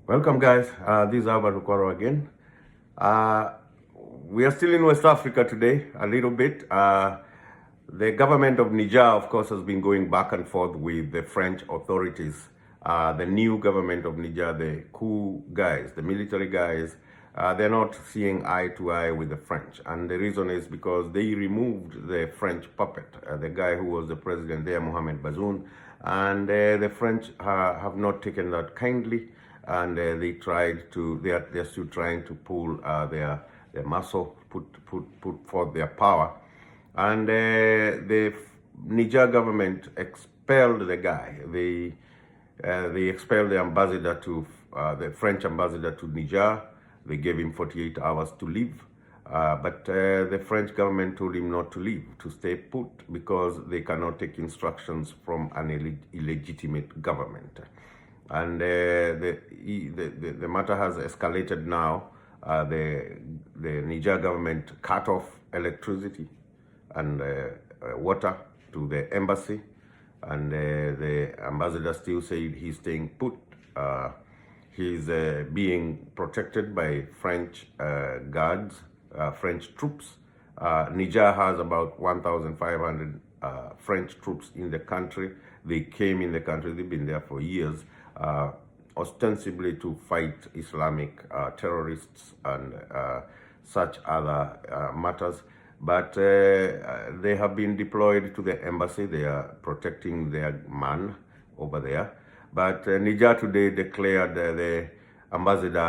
Welcome, guys. This is Albert Ukwaro again. Uh, we are still in West Africa today, a little bit. The government of Niger, of course, has been going back and forth with the French authorities. The new government of Niger, the coup guys, the military guys, they're not seeing eye to eye with the French. And the reason is because they removed the French puppet, the guy who was the president there, Mohamed Bazoum. And the French have not taken that kindly, and they are still trying to pull their muscle, put forth their power. And the Niger government expelled the guy. They expelled the ambassador to the French ambassador to Niger. They gave him 48 hours to leave. But the French government told him not to leave, to stay put, because they cannot take instructions from an illegitimate government. And the matter has escalated now. The Niger government cut off electricity and water to the embassy, and the ambassador still said he's staying put. He's being protected by French guards, French troops. Niger has about 1,500 French troops in the country. They came in the country, they've been there for years, ostensibly to fight Islamic terrorists and such other matters. But they have been deployed to the embassy. They are protecting their man over there. But Niger today declared the ambassador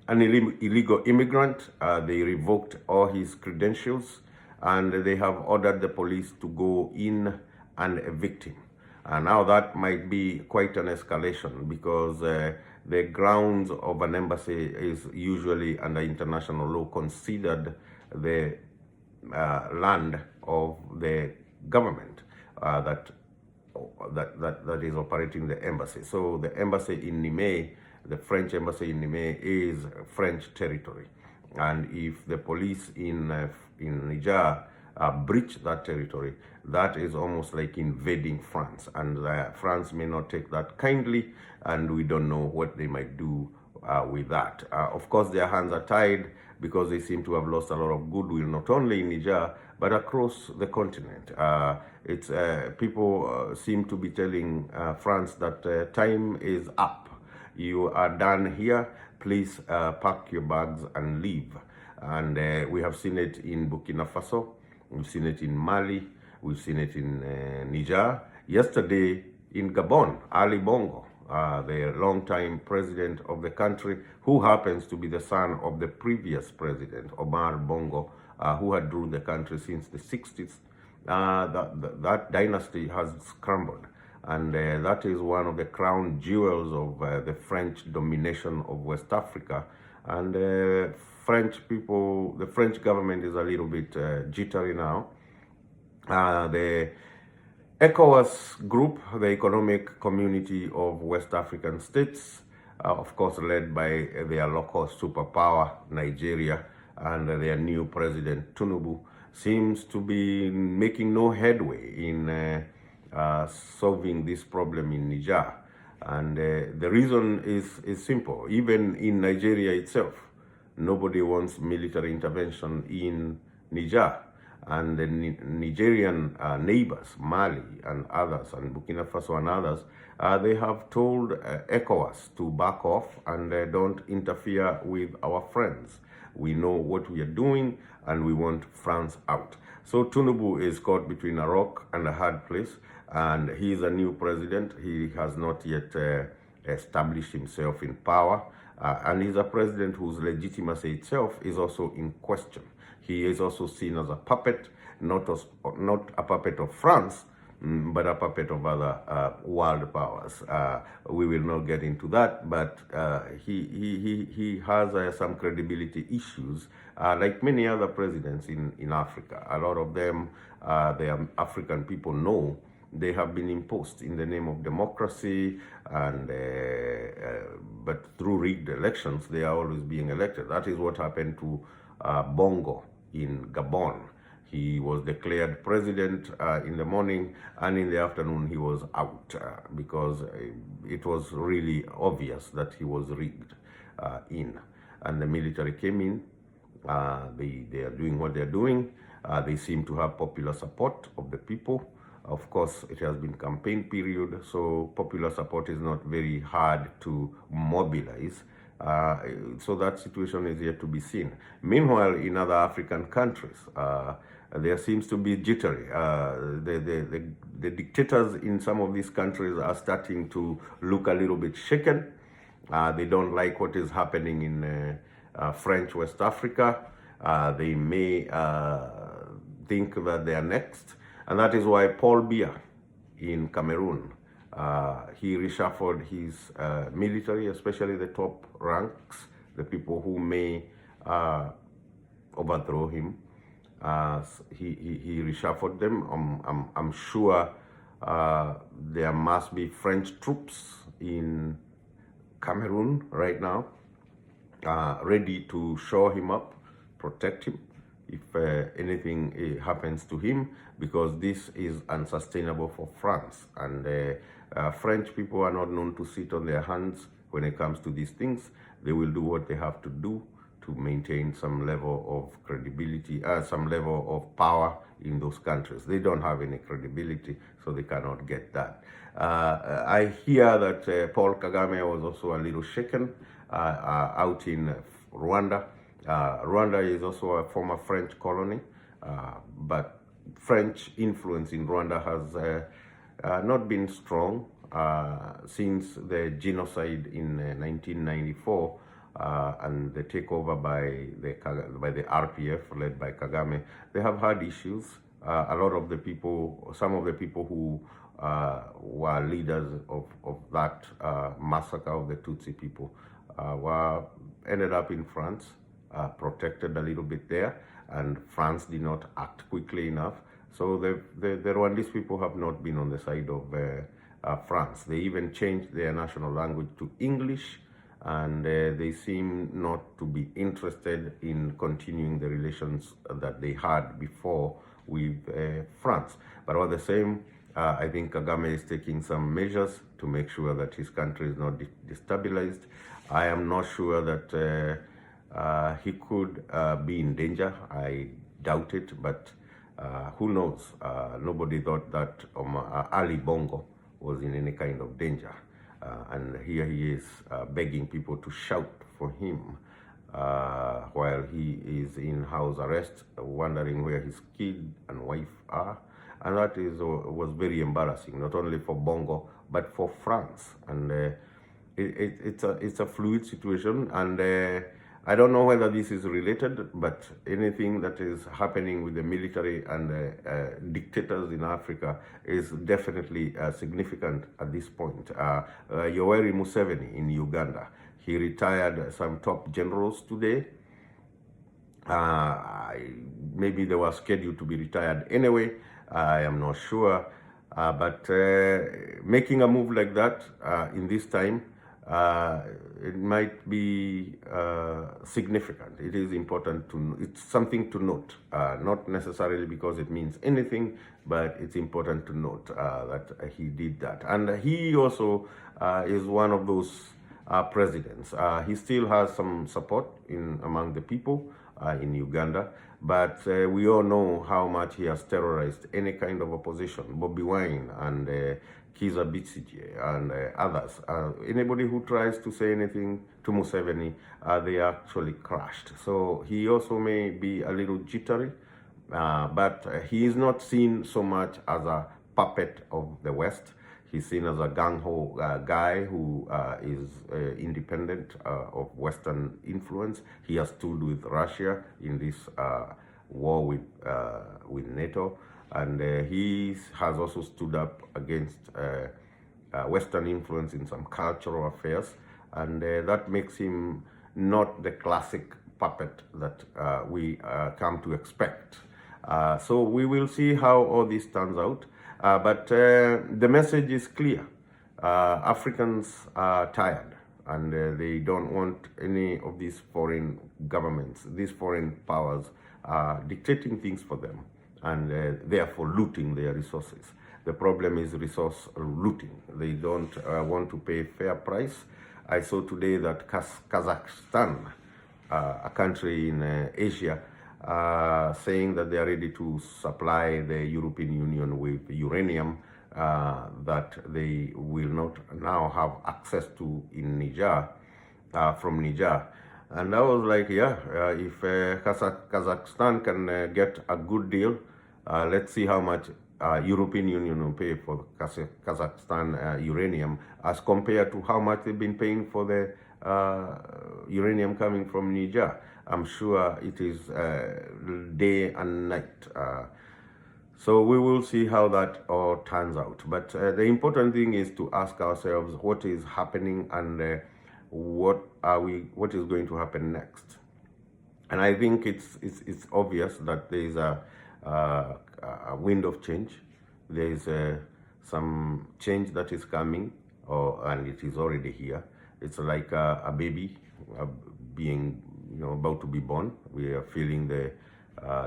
an illegal immigrant. They revoked all his credentials, and they have ordered the police to go in and evict him. And now that might be quite an escalation, because the grounds of an embassy is usually under international law considered the land of the government that is operating the embassy. So the embassy in Niamey, the French embassy in Niamey, is French territory. And if the police in Niger breach that territory, that is almost like invading France. And France may not take that kindly, and we don't know what they might do with that. Of course, their hands are tied, because they seem to have lost a lot of goodwill, not only in Niger, but across the continent. People seem to be telling France that time is up. You are done here. Please pack your bags and leave. And we have seen it in Burkina Faso. We've seen it in Mali. We've seen it in Niger. Yesterday in Gabon, Ali Bongo, the longtime president of the country, who happens to be the son of the previous president, Omar Bongo, who had ruled the country since the 60s. That dynasty has crumbled. And that is one of the crown jewels of the French domination of West Africa. And the French government is a little bit jittery now. The ECOWAS group, the Economic Community of West African States, of course led by their local superpower, Nigeria, and their new president, Tinubu, seems to be making no headway in solving this problem in Niger. And the reason is simple. Even in Nigeria itself, nobody wants military intervention in Niger. And the Nigerian neighbors, Mali and others, and Burkina Faso and others, they have told ECOWAS to back off and don't interfere with our friends. We know what we are doing, and we want France out. So Tinubu is caught between a rock and a hard place, and he is a new president. He has not yet established himself in power, and he's a president whose legitimacy itself is also in question. He is also seen as a puppet, not a puppet of France, but a puppet of other world powers. We will not get into that, but he has some credibility issues, like many other presidents in Africa. A lot of them, the African people know they have been imposed in the name of democracy, and but through rigged elections, they are always being elected. That is what happened to Bongo in Gabon. He was declared president in the morning, and in the afternoon he was out because it was really obvious that he was rigged in. And the military came in. They are doing what they're doing. They seem to have popular support of the people. Of course, it has been campaign period, so popular support is not very hard to mobilize. So that situation is yet to be seen. Meanwhile, in other African countries, there seems to be jittery. The dictators in some of these countries are starting to look a little bit shaken. They don't like what is happening in French West Africa. They may think that they are next. And that is why Paul Biya in Cameroon, he reshuffled his military, especially the top ranks, the people who may overthrow him. He reshuffled them. I'm sure there must be French troops in Cameroon right now, ready to shore him up, protect him if anything happens to him, because this is unsustainable for France. And French people are not known to sit on their hands when it comes to these things. They will do what they have to do to maintain some level of credibility, some level of power in those countries. They don't have any credibility, so they cannot get that. I hear that Paul Kagame was also a little shaken out in Rwanda. Rwanda is also a former French colony, but French influence in Rwanda has not been strong since the genocide in 1994 and the takeover by the RPF led by Kagame. They have had issues. A lot of the people, some of the people who were leaders of that massacre of the Tutsi people ended up in France. Protected a little bit there, and France did not act quickly enough. So the Rwandese people have not been on the side of France. They even changed their national language to English, and they seem not to be interested in continuing the relations that they had before with France. But all the same, I think Kagame is taking some measures to make sure that his country is not destabilized. I am not sure that he could be in danger. I doubt it, but who knows? Nobody thought that Ali Bongo was in any kind of danger. And here he is begging people to shout for him while he is in house arrest, wondering where his kid and wife are. And that was very embarrassing, not only for Bongo, but for France. And it's a fluid situation, and I don't know whether this is related, but anything that is happening with the military and dictators in Africa is definitely significant at this point. Yoweri Museveni in Uganda, he retired some top generals today. Maybe they were scheduled to be retired anyway. I am not sure. But making a move like that in this time, it might be significant. It is important it's something to note, not necessarily because it means anything, but it's important to note that he did that. And he also is one of those presidents. He still has some support among the people in Uganda, but we all know how much he has terrorized any kind of opposition. Bobby Wine and Kiza Besigye and others. Anybody who tries to say anything to Museveni, they actually crushed. So he also may be a little jittery, but he is not seen so much as a puppet of the West. He's seen as a gung-ho guy who is independent of Western influence. He has stood with Russia in this war with NATO. And he has also stood up against Western influence in some cultural affairs, and that makes him not the classic puppet that we come to expect. So we will see how all this turns out, but the message is clear. Africans are tired, and they don't want any of these foreign governments, these foreign powers dictating things for them. and therefore looting their resources. The problem is resource looting. They don't want to pay fair price. I saw today that Kazakhstan, a country in Asia, saying that they are ready to supply the European Union with uranium that they will not now have access to in Niger, from Niger. And I was like, yeah, if Kazakhstan can get a good deal, let's see how much European Union will pay for Kazakhstan uranium as compared to how much they've been paying for the uranium coming from Niger. I'm sure it is day and night. So we will see how that all turns out. But the important thing is to ask ourselves what is happening and what is going to happen next. And I think it's obvious that there is a wind of change. There is some change that is coming, and it is already here. It's like a baby being, about to be born. We are feeling the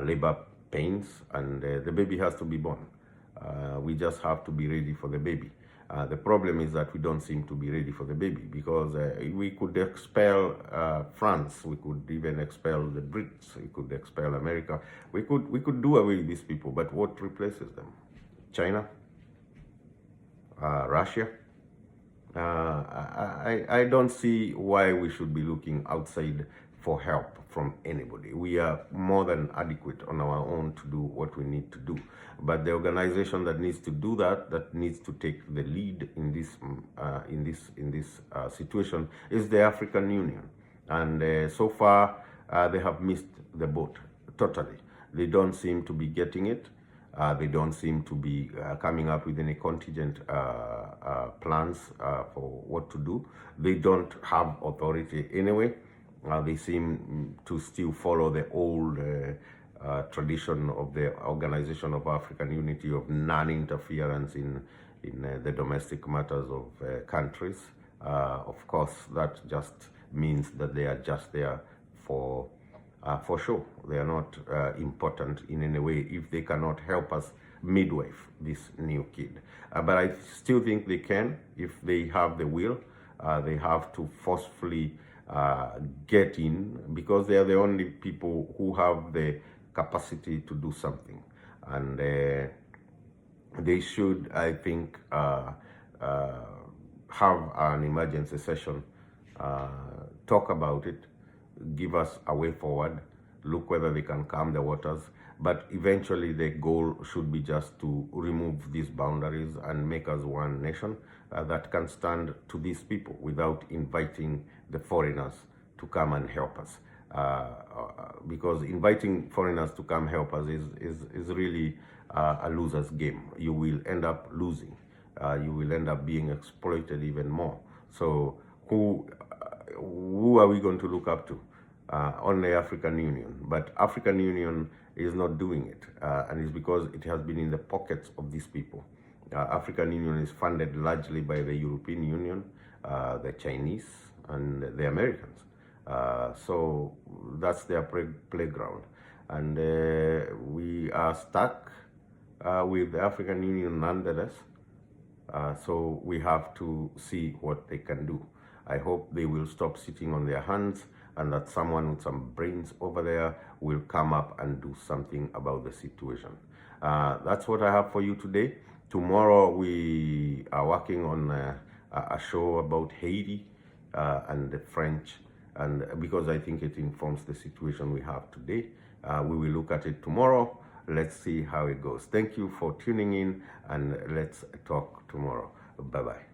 labor pains, and the baby has to be born. We just have to be ready for the baby. The problem is that we don't seem to be ready for the baby, because we could expel France, we could even expel the Brits, we could expel America, we could do away with these people, but what replaces them? China? Russia? I don't see why we should be looking outside for help from anybody. We are more than adequate on our own to do what we need to do. But the organization that needs to do that needs to take the lead in this situation, is the African Union. And so far, they have missed the boat totally. They don't seem to be getting it. They don't seem to be coming up with any contingent plans for what to do. They don't have authority anyway. They seem to still follow the old tradition of the Organization of African Unity of non-interference in the domestic matters of countries. Of course, that just means that they are just there for show. They are not important in any way if they cannot help us midwife this new kid. But I still think they can if they have the will. They have to forcefully get in, because they are the only people who have the capacity to do something. And they should, I think, have an emergency session, talk about it, give us a way forward, look whether they can calm the waters. But eventually the goal should be just to remove these boundaries and make us one nation that can stand to these people without inviting the foreigners to come and help us. Because inviting foreigners to come help us is really a loser's game. You will end up losing. You will end up being exploited even more. So who are we going to look up to? Only African Union. But African Union is not doing it, and it's because it has been in the pockets of these people. African Union is funded largely by the European Union, the Chinese, and the Americans. So that's their playground. And we are stuck with the African Union nonetheless. So we have to see what they can do. I hope they will stop sitting on their hands, and that someone with some brains over there will come up and do something about the situation. That's what I have for you today. Tomorrow we are working on a show about Haiti and the French, and because I think it informs the situation we have today. We will look at it tomorrow. Let's see how it goes. Thank you for tuning in, and let's talk tomorrow. Bye-bye.